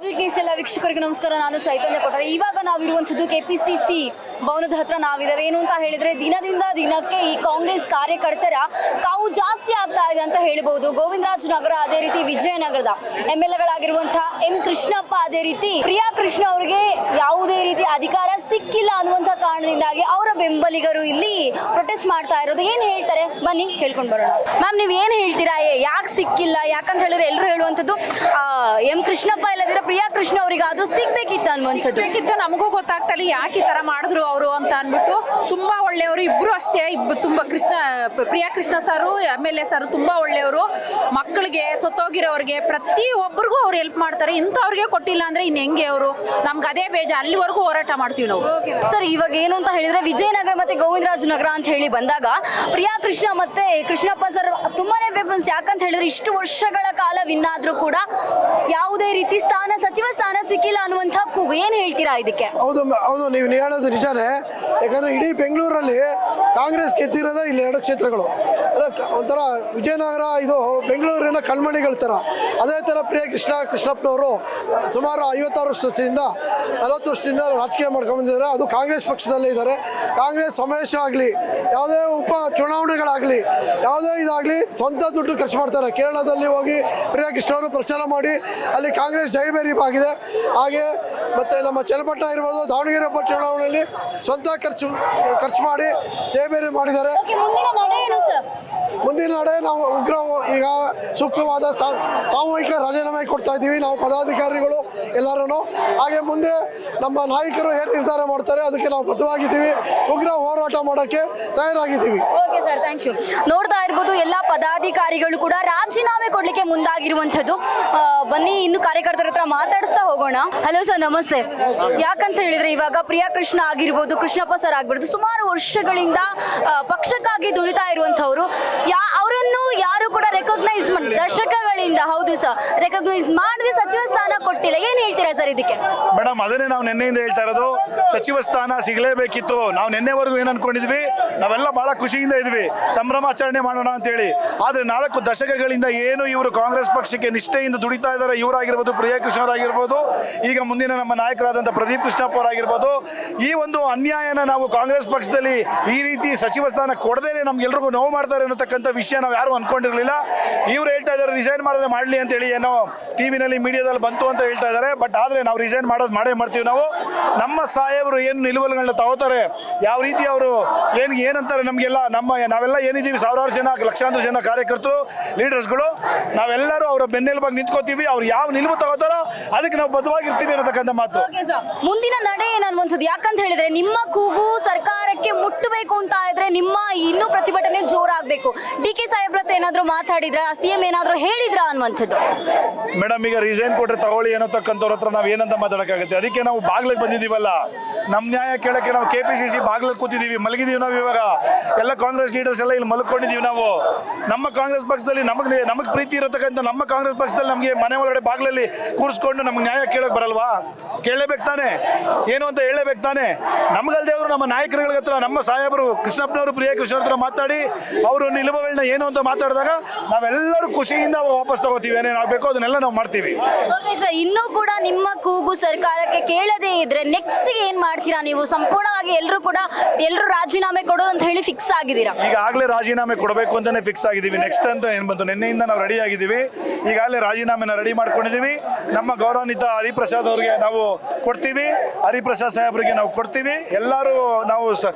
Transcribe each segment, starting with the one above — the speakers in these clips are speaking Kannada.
ಪಬ್ಲಿಕ್ ನ್ಯೂಸ್ ಎಲ್ಲ ವೀಕ್ಷಕರಿಗೆ ನಮಸ್ಕಾರ. ನಾನು ಚೈತನ್ಯ ಕೊಟ್ಟರೆ. ಇವಾಗ ನಾವಿರುವಂಥದ್ದು ಕೆಪಿಸಿಸಿ ಭವನದ ಹತ್ರ ನಾವಿದ್ದೇವೆ. ಏನು ಅಂತ ಹೇಳಿದ್ರೆ ದಿನದಿಂದ ದಿನಕ್ಕೆ ಈ ಕಾಂಗ್ರೆಸ್ ಕಾರ್ಯಕರ್ತರ ಕಾವು ಜಾಸ್ತಿ ಆಗ್ತಾ ಇದೆ ಅಂತ ಹೇಳ್ಬಹುದು. ಗೋವಿಂದರಾಜನಗರ, ಅದೇ ರೀತಿ ವಿಜಯನಗರದ MLAಗಳಾಗಿರುವಂತಹ ಎಂ ಕೃಷ್ಣಪ್ಪ, ಅದೇ ರೀತಿ ಪ್ರಿಯಾ ಕೃಷ್ಣ ಅವರಿಗೆ ಯಾವುದೇ ರೀತಿ ಅಧಿಕಾರ ಸಿಕ್ಕಿಲ್ಲ ಅನ್ನುವಂಥ ಕಾರಣದಿಂದಾಗಿ ಅವರ ಬೆಂಬಲಿಗರು ಇಲ್ಲಿ ಪ್ರೊಟೆಸ್ಟ್ ಮಾಡ್ತಾ ಇರೋದು. ಏನ್ ಹೇಳ್ತಾರೆ ಬನ್ನಿ ಕೇಳ್ಕೊಂಡು ಬರೋಣ. ಮ್ಯಾಮ್, ನೀವು ಏನ್ ಹೇಳ್ತೀರಾ? ಯಾಕೆ ಸಿಕ್ಕಿಲ್ಲ? ಯಾಕಂತ ಹೇಳಿದ್ರೆ ಎಲ್ಲರೂ ಹೇಳುವಂಥದ್ದು ಎಂ ಕೃಷ್ಣಪ್ಪ ಇಲ್ಲದಿರ ಪ್ರಿಯಾ ಕೃಷ್ಣ ಅವರಿಗೆ ಅದು ಸಿಗ್ಬೇಕಿತ್ತು ಅನ್ನುವಂಥದ್ದು. ನಮಗೂ ಗೊತ್ತಾಗ್ತಲ್ಲ ಯಾಕೆ ಈ ತರ ಮಾಡಿದ್ರು ಅವರು ಅಂತ ಅನ್ಬಿಟ್ಟು. ತುಂಬಾ ಒಳ್ಳೆಯವರು ಇಬ್ರು ಅಷ್ಟೇ. ತುಂಬಾ Priya Krishna sir, MLA sir ತುಂಬಾ ಒಳ್ಳೆಯವರು. ಮಕ್ಕಳಿಗೆ, ಸೊತ್ತೋಗಿರೋರಿಗೆ ಪ್ರತಿ ಒಬ್ಬರಿಗೂ ಅವ್ರು ಹೆಲ್ಪ್ ಮಾಡ್ತಾರೆ. ಇಂಥವ್ರಿಗೆ ಕೊಟ್ಟಿಲ್ಲ ಅಂದ್ರೆ ಇನ್ ಹೆಂಗೆ ಅವರು? ನಮ್ಗೆ ಅದೇ ಬೇಜ. ಅಲ್ಲಿವರೆಗೂ ಹೋರಾಟ ಮಾಡ್ತೀವಿ ನಾವು. ಸರ್, ಇವಾಗ ಏನು ಅಂತ ಹೇಳಿದ್ರೆ ವಿಜಯನಗರ ಮತ್ತೆ ಗೋವಿಂದರಾಜನಗರ ಅಂತ ಹೇಳಿ ಬಂದಾಗ ಪ್ರಿಯಾ ಕೃಷ್ಣ ಮತ್ತೆ ಕೃಷ್ಣಪ್ಪ ಸರ್ ತುಂಬಾನೇ ಫೇಮಸ್. ಯಾಕಂತ ಹೇಳಿದ್ರೆ ಇಷ್ಟು ವರ್ಷಗಳ ಕಾಲ ವಿನ್ ಆದ್ರೂ ಕೂಡ ಯಾವುದೇ ರೀತಿ ಸಚಿವ ಸ್ಥಾನ ಸಿಕ್ಕಿಲ್ಲ ಅನ್ನುವಂಥ ಕೂಗು. ಏನ್ ಹೇಳ್ತೀರಾ ಇದಕ್ಕೆ? ಹೌದು, ನೀವು ಹೇಳೋದು ನಿಜಾನೇ. ಯಾಕಂದ್ರೆ ಇಡೀ ಬೆಂಗಳೂರಲ್ಲಿ ಕಾಂಗ್ರೆಸ್ ಗೆದ್ದಿರೋದೇ ಇಲ್ಲಿ 2 ಕ್ಷೇತ್ರಗಳು. ಒಂಥರ ವಿಜಯನಗರ ಇದು ಬೆಂಗಳೂರಿನ ಕಣ್ಮಣಿಗಳ ಥರ. ಅದೇ ಥರ ಪ್ರಿಯಾ ಕೃಷ್ಣಪ್ಪನವರು ಸುಮಾರು 56 ವರ್ಷದಿಂದ 40 ವರ್ಷದಿಂದ ರಾಜಕೀಯ ಮಾಡ್ಕೊಂಡ್ಬಂದಿದ್ದಾರೆ. ಅದು ಕಾಂಗ್ರೆಸ್ ಪಕ್ಷದಲ್ಲೇ ಇದ್ದಾರೆ. ಕಾಂಗ್ರೆಸ್ ಸಮಾವೇಶ ಆಗಲಿ, ಯಾವುದೇ ಉಪ ಚುನಾವಣೆಗಳಾಗಲಿ, ಯಾವುದೇ ಇದಾಗಲಿ ಸ್ವಂತ ದುಡ್ಡು ಖರ್ಚು ಮಾಡ್ತಾರೆ. ಕೇರಳದಲ್ಲಿ ಹೋಗಿ ಪ್ರಿಯಾ ಕೃಷ್ಣ ಅವರು ಪ್ರಚಾರ ಮಾಡಿ ಅಲ್ಲಿ ಕಾಂಗ್ರೆಸ್ ಜಯಬೇರಿ ಆಗಿದೆ. ಹಾಗೆ ಮತ್ತು ನಮ್ಮ ಚನ್ನಪಟ್ಟಣ ಇರ್ಬೋದು, ದಾವಣಗೆರೆ ಉಪ ಚುನಾವಣೆಯಲ್ಲಿ ಸ್ವಂತ ಖರ್ಚು ಮಾಡಿ ಜಯಬೇರಿ ಮಾಡಿದ್ದಾರೆ. ಮುಂದಿನ ನಡೆ ನಾವು ಉಗ್ರ ಈಗ ಸೂಕ್ತವಾದ ಸಾಮೂಹಿಕ ರಾಜೀನಾಮೆ ಕೊಡ್ತಾ ಇದ್ದೀವಿ ನಾವು ಪದಾಧಿಕಾರಿಗಳು ಎಲ್ಲರೂ. ಹಾಗೆ ಮುಂದೆ ನಮ್ಮ ನಾಯಕರು ಏನು ನಿರ್ಧಾರ ಮಾಡ್ತಾರೆ ಅದಕ್ಕೆ ನಾವು ಬದ್ಧವಾಗಿದ್ದೀವಿ. ಉಗ್ರ ಹೋರಾಟ ಮಾಡೋಕ್ಕೆ ತಯಾರಾಗಿದ್ದೀವಿ. Okay sir, thank you. ನೋಡ್ತಾ ಇರ್ಬೋದು ಎಲ್ಲ ಪದಾಧಿಕಾರಿಗಳು ಕೂಡ ರಾಜೀನಾಮೆ ಕೊಡ್ಲಿಕ್ಕೆ ಮುಂದಾಗಿರುವಂಥದ್ದು. ಬನ್ನಿ ಇನ್ನು ಕಾರ್ಯಕರ್ತರ ಹತ್ರ ಮಾತಾಡಿಸ್ತಾ ಹೋಗೋಣ. ಹಲೋ ಸರ್, ನಮಸ್ತೆ. ಯಾಕಂತ ಹೇಳಿದ್ರೆ ಇವಾಗ ಪ್ರಿಯಾ ಕೃಷ್ಣ ಆಗಿರ್ಬೋದು, ಕೃಷ್ಣಪ್ಪ ಸರ್ ಆಗಿರ್ಬೋದು, ಸುಮಾರು ವರ್ಷಗಳಿಂದ ಪಕ್ಷಕ್ಕಾಗಿ ದುಡಿತಾ ಇರುವಂಥವ್ರು. ಅವರನ್ನು ಯಾರು ಕೂಡ ರೆಕಗ್ನೈಸ್ ದಶಕಗಳಿಂದ, ಹೌದು ಸರ್, ರೆಕಗ್ನೈಸ್ ಮಾಡದೆ ಸಚಿವ ಸ್ಥಾನ ಕೊಟ್ಟಿಲ್ಲ. ಏನ್ ಹೇಳ್ತೀರಾ ಸರ್ ಇದಕ್ಕೆ? ಮೇಡಮ್, ಅದನ್ನೇ ನಾವು ನಿನ್ನೆಯಿಂದ ಹೇಳ್ತಾ ಇರೋದು. ಸಚಿವ ಸ್ಥಾನ ಸಿಗಲೇಬೇಕಿತ್ತು. ನಾವು ನಿನ್ನೆವರೆಗೂ ಏನು ಅನ್ಕೊಂಡಿದ್ವಿ, ನಾವೆಲ್ಲ ಬಹಳ ಖುಷಿಯಿಂದ ಇದ್ವಿ, ಸಂಭ್ರಮಾಚರಣೆ ಮಾಡೋಣ ಅಂತೇಳಿ. ಆದರೆ 4 ದಶಕಗಳಿಂದ ಏನು ಇವರು ಕಾಂಗ್ರೆಸ್ ಪಕ್ಷಕ್ಕೆ ನಿಷ್ಠೆಯಿಂದ ದುಡಿತಾ ಇದ್ದಾರೆ, ಇವರಾಗಿರ್ಬೋದು, ಪ್ರಿಯಾ ಕೃಷ್ಣ ಅವರಾಗಿರ್ಬೋದು, ಈಗ ಮುಂದಿನ ನಮ್ಮ ನಾಯಕರಾದಂಥ ಪ್ರದೀಪ್ ಕೃಷ್ಣಪ್ಪ ಅವರಾಗಿರ್ಬೋದು, ಈ ಒಂದು ಅನ್ಯಾಯನ ನಾವು ಕಾಂಗ್ರೆಸ್ ಪಕ್ಷದಲ್ಲಿ ಈ ರೀತಿ ಸಚಿವ ಸ್ಥಾನ ಕೊಡದೇನೆ ನಮ್ಗೆಲ್ರಿಗೂ ನೋವು ಮಾಡ್ತಾರೆ ಅನ್ನತಕ್ಕಂಥ ವಿಷಯ ನಾವು ಯಾರು ಅನ್ಕೊಂಡಿರಲಿಲ್ಲ. ಇವ್ರು ಹೇಳ್ತಾ ಇದ್ದಾರೆ ರಿಸೈನ್ ಮಾಡಿದ್ರೆ ಮಾಡಲಿ ಅಂತೇಳಿ, ಏನೋ ಟಿವಿನಲ್ಲಿ ಮೀಡಿಯಾದಲ್ಲಿ ಬಂತು ಅಂತ ಹೇಳ್ತಾ ಇದ್ದಾರೆ. ಬಟ್ ಆದರೆ ನಾವು ರಿಸೈನ್ ಮಾಡೇ ಮಾಡ್ತೀವಿ. ನಾವು ನಮ್ಮ ಸಾಹೇಬರು ಏನು ನಿಲುವುಗಳನ್ನ ತಗೋತಾರೆ, ಯಾವ ರೀತಿ ಅವರು ಏನಂತಾರೆ ನಮಗೆಲ್ಲ, ನಾವೆಲ್ಲ ಏನಿದ್ದೀವಿ ಸಾವಿರಾರು ಜನ, ಲಕ್ಷಾಂತರ ಜನ ಕಾರ್ಯಕರ್ತರು, ಲೀಡರ್ಸ್ಗಳು, ನಾವೆಲ್ಲರೂ ಅವರ ಬೆನ್ನೆಲುಬಾಗಿ ನಿಂತ್ಕೋತೀವಿ. ಅವ್ರು ಯಾವ ನಿಲುವು ತಗೋತಾರೋ ಅದಕ್ಕೆ ನಾವು ಬದ್ಧವಾಗಿರ್ತೀವಿ ಅನ್ನತಕ್ಕಂಥ ಮಾತು. ಮುಂದಿನ ನಡೆ ಏನನ್ನುವಂಥದ್ದು, ಯಾಕಂತ ಹೇಳಿದ್ರೆ ನಿಮ್ಮ ಕೂಗು ಸರ್ಕಾರಕ್ಕೆ ಮುಟ್ಟಬೇಕು ಅಂತ ಇದ್ರೆ ನಿಮ್ಮ ಇನ್ನೂ ಪ್ರತಿಭಟನೆ ಜೋರಾಗಬೇಕು. DK ಸಾಹೇಬ್ರ ಹತ್ರ ಏನಾದ್ರು ಮಾತಾಡಿದ್ರ, CM ಏನಾದ್ರು ಹೇಳಿದ್ರ ಅನ್ನುವಂಥದ್ದು? ಮೇಡಮ್, ಈಗ ರಿಸೈನ್ ಕೊಟ್ರೆ ತಗೊಳ್ಳಿ ಅನ್ನೋತಕ್ಕಂಥವ್ರ ಹತ್ರ ನಾವು ಏನಂತ ಮಾತಾಡೋಕ್ಕಾಗುತ್ತೆ? ಅದಕ್ಕೆ ನಾವು ಬಾಗ್ಲಿಗೆ ಬಂದಿದ್ದೀವಲ್ಲ, ನಮ್ಮ ನ್ಯಾಯ ಕೇಳಕ್ಕೆ ನಾವು KPCC ಬಾಗ್ಲಲ್ಲಿ ಕೂತಿದ್ದೀವಿ, ಮಲಗಿದ್ದೀವಿ ನಾವು. ಇವಾಗ ಎಲ್ಲ ಕಾಂಗ್ರೆಸ್ ಲೀಡರ್ಸ್ ಎಲ್ಲ ಇಲ್ಲಿ ಮಲ್ಕೊಂಡಿದ್ದೀವಿ ನಾವು. ನಮ್ಮ ಕಾಂಗ್ರೆಸ್ ಪಕ್ಷದಲ್ಲಿ ನಮಗೆ ಪ್ರೀತಿ ಇರತಕ್ಕಂಥ ನಮ್ಮ ಕಾಂಗ್ರೆಸ್ ಪಕ್ಷದಲ್ಲಿ ನಮಗೆ ಮನೆ ಒಳಗಡೆ ಬಾಗ್ಲಲ್ಲಿ ಕೂರಿಸ್ಕೊಂಡು ನಮ್ಗೆ ನ್ಯಾಯ ಕೇಳಕ್ಕೆ ಬರಲ್ವಾ? ಕೇಳಲೇಬೇಕು ತಾನೆ, ಏನು ಅಂತ ಹೇಳಲೇಬೇಕು ತಾನೆ. ನಮ್ಗಲ್ದೇ ಅವರು ನಮ್ಮ ನಾಯಕರುಗಳ ಹತ್ರ, ನಮ್ಮ ಸಾಹೇಬರು ಕೃಷ್ಣಪ್ಪನವರು, ಪ್ರಿಯಾ ಕೃಷ್ಣ ಹತ್ರ ಮಾತಾಡಿ ಅವರು ನಿಲುವುಗಳನ್ನ ಏನು ಅಂತ ಮಾತಾಡಿದಾಗ ನಾವೆಲ್ಲರೂ ಖುಷಿಯಿಂದ ವಾಪಸ್ ತಗೋತೀವಿ. ಏನೇನಾಗಬೇಕು ಅದನ್ನೆಲ್ಲ ನಾವು ಮಾಡ್ತೀವಿ. ಓಕೆ ಸರ್, ಇನ್ನೂ ಕೂಡ ನಿಮ್ಮ ಕೂಗು ಸರ್ಕಾರಕ್ಕೆ ಕೇಳದೇ ಇದ್ರೆ ನೆಕ್ಸ್ಟ್ ಏನ್ ಮಾಡ್ತೀರಾ ನೀವು? ಸಂಪೂರ್ಣವಾಗಿ ಎಲ್ಲರೂ ರಾಜೀನಾಮೆ ಕೊಡೋದು ಅಂತ ಹೇಳಿ ಫಿಕ್ಸ್ ಆಗಿದ್ದೀರಾ? ಈಗಾಗಲೇ ರಾಜೀನಾಮೆ ಕೊಡಬೇಕು ಅಂತಾನೆ ಫಿಕ್ಸ್ ಆಗಿದ್ದೀವಿ. ನೆಕ್ಸ್ಟ್ ಅಂತ ಏನು ಬಂತು, ನಿನ್ನೆಯಿಂದ ನಾವು ರೆಡಿ ಆಗಿದ್ದೀವಿ. ಈಗಾಗಲೇ ರಾಜೀನಾಮೆನ ರೆಡಿ ಮಾಡ್ಕೊಂಡಿದ್ದೀವಿ. ನಮ್ಮ ಗೌರವಾನ್ವಿತ ಹರಿಪ್ರಸಾದ್ ಅವರಿಗೆ ನಾವು ಕೊಡ್ತೀವಿ, ಹರಿಪ್ರಸಾದ್ ಸಾಹೇಬರಿಗೆ ನಾವು ಕೊಡ್ತೀವಿ. ಎಲ್ಲರೂ ನಾವು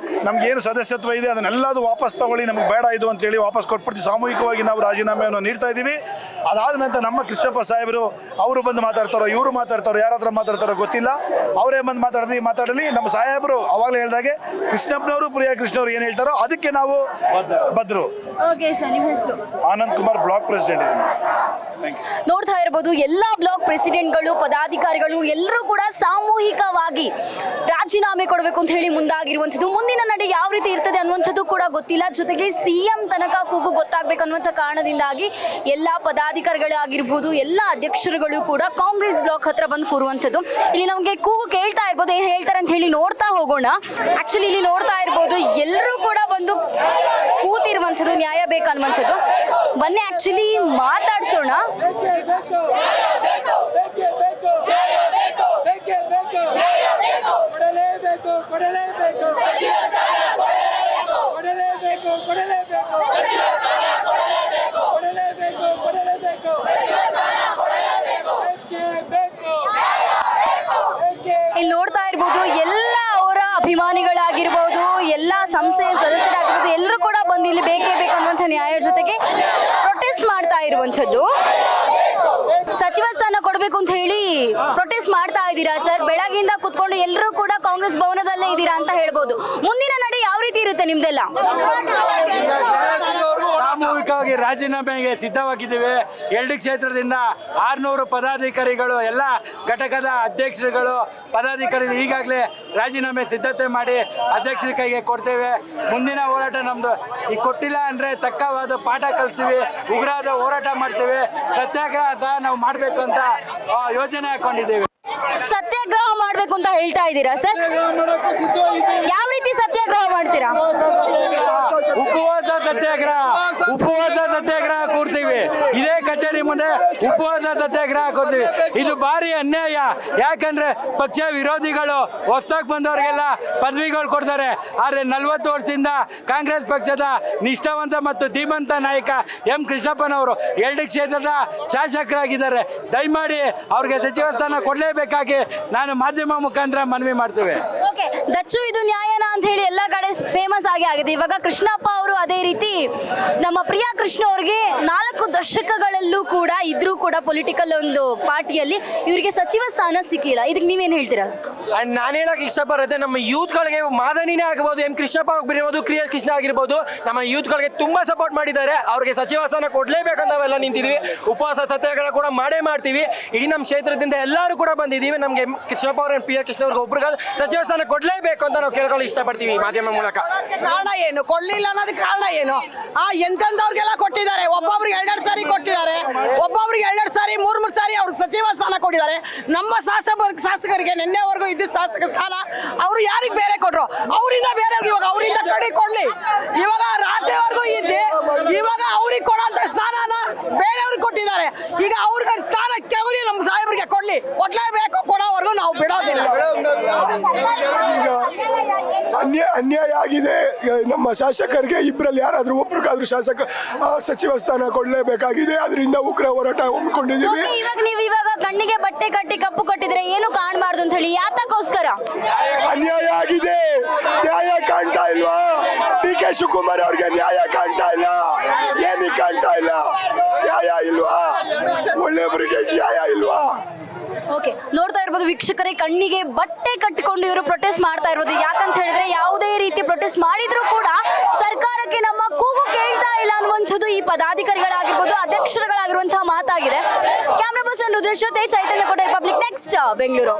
ನಮ್ಗೇನು ಸದಸ್ಯತ್ವ ಇದೆ ಅದನ್ನೆಲ್ಲದು ವಾಪಸ್ ತಗೊಳ್ಳಿ, ನಮ್ಗೆ ಬೇಡ ಇದು ಅಂತೇಳಿ ವಾಪಸ್ ಕೊಟ್ಬಿಡ್ತೀವಿ. ಸಾಮೂಹಿಕವಾಗಿ ನಾವು ರಾಜೀನಾಮೆಯನ್ನು ನೀಡ್ತಾ ಇದ್ದೀವಿ. ಅದಾದ ನಂತರ ನಮ್ಮ ಕೃಷ್ಣಪ್ಪ ಸಾಹೇಬರು ಅವರು ಬಂದು ಮಾತಾಡ್ತಾರೋ, ಇವರು ಮಾತಾಡ್ತಾರೋ, ಯಾರ ಹತ್ರ ಮಾತಾಡ್ತಾರೋ ಗೊತ್ತಿಲ್ಲ, ಅವರೇ ಬಂದು ಮಾತಾಡಲಿ. ನಮ್ಮ ಸಾಹೇಬರು ಅವಾಗಲೇ ಹೇಳಿದಾಗೆ ಕೃಷ್ಣಪ್ಪನವರು, ಪ್ರಿಯಾ ಕೃಷ್ಣ ಅವರು ಏನು ಹೇಳ್ತಾರೋ ಅದಕ್ಕೆ ನಾವು ಬದ್ರು. ಓಕೆ ಸರ್, ನಿಮ್ಮ ಹೆಸರು? ಆನಂದ್ ಕುಮಾರ್, ಬ್ಲಾಕ್ ಪ್ರೆಸಿಡೆಂಟ್ ಇದ್ದೀನಿ. ನೋಡ್ತಾ ಇರಬಹುದು ಎಲ್ಲಾ ಬ್ಲಾಕ್ ಪ್ರೆಸಿಡೆಂಟ್ಗಳು, ಪದಾಧಿಕಾರಿಗಳು ಎಲ್ಲರೂ ಕೂಡ ಸಾಮೂಹಿಕವಾಗಿ ರಾಜೀನಾಮೆ ಕೊಡಬೇಕು ಅಂತ ಹೇಳಿ ಮುಂದಾಗಿರುವಂಥದ್ದು. ಮುಂದಿನ ನಡೆ ಯಾವ ರೀತಿ ಇರ್ತದೆ ಅನ್ನುವಂಥದ್ದು ಕೂಡ ಗೊತ್ತಿಲ್ಲ. ಜೊತೆಗೆ CM ತನಕ ಕೂಗು ಗೊತ್ತಾಗಬೇಕು ಅನ್ನುವಂಥ ಕಾರಣದಿಂದಾಗಿ ಎಲ್ಲಾ ಪದಾಧಿಕಾರಿಗಳಾಗಿರ್ಬೋದು, ಎಲ್ಲ ಅಧ್ಯಕ್ಷರುಗಳು ಕೂಡ ಕಾಂಗ್ರೆಸ್ ಬ್ಲಾಕ್ ಹತ್ರ ಬಂದು ಕೂರುವಂಥದ್ದು. ಇಲ್ಲಿ ನಮಗೆ ಕೂಗು ಕೇಳ್ತಾ ಇರ್ಬೋದು, ಏನ್ ಹೇಳ್ತಾರೆ ಅಂತ ಹೇಳಿ ನೋಡ್ತಾ ಹೋಗೋಣ. ಆಕ್ಚುಲಿ ಇಲ್ಲಿ ನೋಡ್ತಾ ಇರ್ಬೋದು ಎಲ್ಲರೂ ಕೂಡ ಬಂದು ಕೂತಿರುವಂಥದ್ದು, ನ್ಯಾಯ ಬೇಕನ್ನುವಂಥದ್ದು. ಬನ್ನಿ ಆಕ್ಚುಲಿ ಮಾತಾಡ್ಸೋಣ. ಮನೆಯಲ್ಲಿ ಬೇಕೇ ಬೇಕು ಅನ್ನುವಂಥ ನ್ಯಾಯ ಜೊತೆಗೆ ಪ್ರೊಟೆಸ್ಟ್ ಮಾಡ್ತಾ ಇರುವಂಥದ್ದು. ಸಚಿವ ಸ್ಥಾನ ಕೊಡಬೇಕು ಅಂತ ಹೇಳಿ ಪ್ರೊಟೆಸ್ಟ್ ಮಾಡ್ತಾ ಇದ್ದೀರಾ ಸರ್? ಬೆಳಗಿಂದ ಕುತ್ಕೊಂಡು ಎಲ್ಲರೂ ಕೂಡ ಕಾಂಗ್ರೆಸ್ ಭವನದಲ್ಲೇ ಇದ್ದೀರಾ ಅಂತ ಹೇಳ್ಬೋದು. ಮುಂದಿನ ನಡೆ ಯಾವ ರೀತಿ ಇರುತ್ತೆ ನಿಮ್ದೆಲ್ಲ? ಸಾಮೂಹಿಕವಾಗಿ ರಾಜೀನಾಮೆಗೆ ಸಿದ್ಧವಾಗಿದ್ದೀವಿ. 2 ಕ್ಷೇತ್ರದಿಂದ 600 ಪದಾಧಿಕಾರಿಗಳು, ಎಲ್ಲ ಘಟಕದ ಅಧ್ಯಕ್ಷರುಗಳು, ಪದಾಧಿಕಾರಿಗಳು ಈಗಾಗಲೇ ರಾಜೀನಾಮೆ ಸಿದ್ಧತೆ ಮಾಡಿ ಅಧ್ಯಕ್ಷರ ಕೈಗೆ ಕೊಡ್ತೇವೆ. ಮುಂದಿನ ಹೋರಾಟ ನಮ್ಮದು. ಈಗ ಕೊಟ್ಟಿಲ್ಲ ಅಂದರೆ ತಕ್ಕವಾದ ಪಾಠ ಕಲಿಸ್ತೀವಿ, ಉಗ್ರವಾದ ಹೋರಾಟ ಮಾಡ್ತೀವಿ. ಸತ್ಯಾಗ್ರಹ ಸಹ ನಾವು ಮಾಡಬೇಕು ಅಂತ ಯೋಜನೆ ಹಾಕೊಂಡಿದ್ದೀವಿ. ಸತ್ಯಾಗ್ರಹ ಮಾಡ್ಬೇಕು ಅಂತ ಹೇಳ್ತಾ ಇದ್ದೀರಾ ಸರ್? ಯಾವ ರೀತಿ ಸತ್ಯಾಗ್ರಹ ಮಾಡ್ತೀರಾ? ಉಪವಾಸ ಸತ್ಯಾಗ್ರಹ ಕೂರ್ತೀವಿ. ಇದೇ ಕಚೇರಿ ಮುಂದೆ ಉಪವಾಸ ಸತ್ಯಾಗ್ರಹ ಕೂರ್ತೀವಿ. ಇದು ಭಾರಿ ಅನ್ಯಾಯ. ಯಾಕಂದ್ರೆ ಪಕ್ಷ ವಿರೋಧಿಗಳು ಹೊಸದಾಗಿ ಬಂದವರಿಗೆಲ್ಲ ಪದವಿಗಳು ಕೊಡ್ತಾರೆ. ಆದರೆ 40 ವರ್ಷದಿಂದ ಕಾಂಗ್ರೆಸ್ ಪಕ್ಷದ ನಿಷ್ಠಾವಂತ ಮತ್ತು ಧೀಮಂತ ನಾಯಕ ಎಂ ಕೃಷ್ಣಪ್ಪನವರು 2 ಕ್ಷೇತ್ರದ ಶಾಸಕರಾಗಿದ್ದಾರೆ. ದಯಮಾಡಿ ಅವ್ರಿಗೆ ಸಚಿವ ಸ್ಥಾನ ಕೊಡಲೇಬೇಕಾಗಿ ನಾನು ಮಾಧ್ಯಮ ಮುಖಾಂತರ ಮನವಿ ಮಾಡ್ತೇವೆ. ಓಕೆ, ದಚ್ಚು ಇದು ನ್ಯಾಯನ ಅಂತ ಹೇಳಿ ಎಲ್ಲ ಕಡೆ ಫೇಮಸ್ ಆಗಿದೆ. ಇವಾಗ ಕೃಷ್ಣಪ್ಪ ಅವರು ಅದೇ ರೀತಿ ನಮ್ಮ ಪ್ರಿಯಾ ಕೃಷ್ಣ ಅವ್ರಿಗೆ 4 ದಶಕಗಳಲ್ಲೂ ಕೂಡ ಇದ್ರೂ ಕೂಡ ಪೊಲಿಟಿಕಲ್ ಒಂದು ಪಾರ್ಟಿಯಲ್ಲಿ ಇವರಿಗೆ ಸಚಿವ ಸ್ಥಾನ ಸಿಕ್ಲಿಲ್ಲ. ಇದಕ್ಕೆ ನೀವೇನು ಹೇಳ್ತೀರಾ? ಅಂಡ್ ನಾನು ಹೇಳಕ್ ಇಷ್ಟಪಡುತ್ತೆ, ನಮ್ಮ ಯೂತ್ಗಳಿಗೆ ಮಾದನಿನೇ ಆಗಬಹುದು, ಎಂ ಕೃಷ್ಣಪ್ಪ ಆಗಿರ್ಬೋದು, ಪ್ರಿಯಾ ಕೃಷ್ಣ ಆಗಿರ್ಬೋದು, ನಮ್ಮ ಯೂತ್ಗಳಿಗೆ ತುಂಬಾ ಸಪೋರ್ಟ್ ಮಾಡಿದ್ದಾರೆ. ಅವ್ರಿಗೆ ಸಚಿವ ಸ್ಥಾನ ಕೊಡ್ಲೇಬೇಕಂತ ನಾವೆಲ್ಲ ನಿಂತಿದ್ವಿ. ಉಪವಾಸ ಸತ್ಯಾಗ್ರಹ ಕೂಡ ಮಾಡ್ತೀವಿ. ಇಡೀ ನಮ್ಮ ಕ್ಷೇತ್ರದಿಂದ ಎಲ್ಲರೂ ಕೂಡ ಬಂದಿದ್ದೀವಿ. ನಮಗೆ ಕೃಷ್ಣಪ್ಪ ಅವ್ರ ಪ್ರಿಯಾ ಕೃಷ್ಣ ಅವ್ರಿಗೆ ಒಬ್ರಿಗೆ ಸಚಿವ ಸ್ಥಾನ ಕೊಡ್ಲೇಬೇಕು ಅಂತ ನಾವು ಕೇಳ್ಕೊಳ್ಳಿ ಇಷ್ಟಪಡ್ತೀವಿ ಮಾಧ್ಯಮ ಮೂಲಕ. ಕಾರಣ ಏನು? ಕೊಡ್ಲಿಲ್ಲ ಅನ್ನೋದಕ್ಕೆ ಕಾರಣ ಏನು? ಎಂತವ್ರಿಗೆಲ್ಲ ಕೊಟ್ಟಿದ್ದಾರೆ. ಒಬ್ಬೊಬ್ರಿಗೆ 2 ಸಾರಿ ಕೊಟ್ಟಿದ್ದಾರೆ, ಒಬ್ಬೊಬ್ರಿಗೆ 2 ಸಾರಿ 3 ಸಾರಿ ಅವ್ರಿಗೆ ಸಚಿವ ಸ್ಥಾನ ಕೊಟ್ಟಿದ್ದಾರೆ. ನಮ್ಮ ಶಾಸಕರಿಗೆ ನಿನ್ನೆವರೆಗೂ ಇದ್ದ ಶಾಸಕ ಸ್ಥಾನ ಅವರು ಯಾರಿಗೆ ಬೇರೆ ಕೊಟ್ರು? ಅವರಿಂದ ಬೇರೆಯವ್ರಿಗೆ ಇವಾಗ ಅವರಿಂದ ಕಡೆ ಕೊಡ್ಲಿ. ಇವಾಗ ರಾತ್ರಿವರೆಗೂ ಇದ್ದೆ, ಇವಾಗ ಅವ್ರಿಗೆ ಕೊಡೋಂಥ ಸ್ಥಾನನ ಬೇರೆಯವ್ರಿಗೆ ಕೊಟ್ಟಿದ್ದಾರೆ. ಈಗ ಅವ್ರಿಗೆ ಸ್ಥಾನ ತೆಗಲಿ, ನಮ್ಮ ಸಾಹೇಬರಿಗೆ ಕೊಡ್ಲೇಬೇಕು. ಕೊಡೋವರೆಗೂ ನಾವು ಬಿಡೋದಿಲ್ಲ. ಅನ್ಯಾಯ ಆಗಿದೆ. ನಮ್ಮ ಶಾಸಕರಿಗೆ ಇಬ್ಬರಲ್ಲಿ ಯಾರಾದ್ರೂ ಒಬ್ರಿಗಾದ್ರೂ ಸಚಿವ ಸ್ಥಾನ ಕೊಡಲೇಬೇಕಾಗಿದೆ. ಅದರಿಂದ ಉಗ್ರ ಹೋರಾಟ ಹಮ್ಮಿಕೊಂಡಿದ್ದೀವಿ. ಇವಾಗ ಕಣ್ಣಿಗೆ ಬಟ್ಟೆ ಕಟ್ಟಿ ಕಪ್ಪು ಕಟ್ಟಿದ್ರೆ ಏನು ಕಾಣಬಾರ್ದು ಅಂತ ಹೇಳಿ ಯಾತಕ್ಕೋಸ್ಕರ? ಅನ್ಯಾಯ ಆಗಿದೆ. ನ್ಯಾಯ ಕಾಣ್ತಾ ಇಲ್ವಾ? DK ಶಿವಕುಮಾರ್ ಅವ್ರಿಗೆ ನ್ಯಾಯ ಕಾಣ್ತಾ ಇಲ್ಲ. ಏನಕ್ಕೆ ಕಾಣ್ತಾ ಇಲ್ಲ? ನ್ಯಾಯ ಇಲ್ವಾ? ಒಳ್ಳೆಯವರಿಗೆ ನ್ಯಾಯ ಇಲ್ವಾ? ಓಕೆ, ನೋಡ್ತಾ ಇರ್ಬೋದು ವೀಕ್ಷಕರೇ, ಕಣ್ಣಿಗೆ ಬಟ್ಟೆ ಕಟ್ಟಿಕೊಂಡು ಇವರು ಪ್ರೊಟೆಸ್ಟ್ ಮಾಡ್ತಾ ಇರೋದು. ಯಾಕಂತ ಹೇಳಿದ್ರೆ ಯಾವುದೇ ರೀತಿ ಪ್ರೊಟೆಸ್ಟ್ ಮಾಡಿದ್ರು ಕೂಡ ಸರ್ಕಾರಕ್ಕೆ ನಮ್ಮ ಕೂಗು ಕೇಳ್ತಾ ಇಲ್ಲ ಅನ್ನುವಂಥದ್ದು ಈ ಪದಾಧಿಕಾರಿಗಳಾಗಿರ್ಬೋದು, ಅಧ್ಯಕ್ಷರುಗಳಾಗಿರುವಂತಹ ಮಾತಾಗಿದೆ. ಕ್ಯಾಮ್ರಾ ಪರ್ಸನ್ ರುದ್ರೇಶ್ ಜೊತೆ ಚೈತನ್ಯ ಕೋಟೆ, ರಿಪಬ್ಲಿಕ್ ನೆಕ್ಸ್ಟ್, ಬೆಂಗಳೂರು.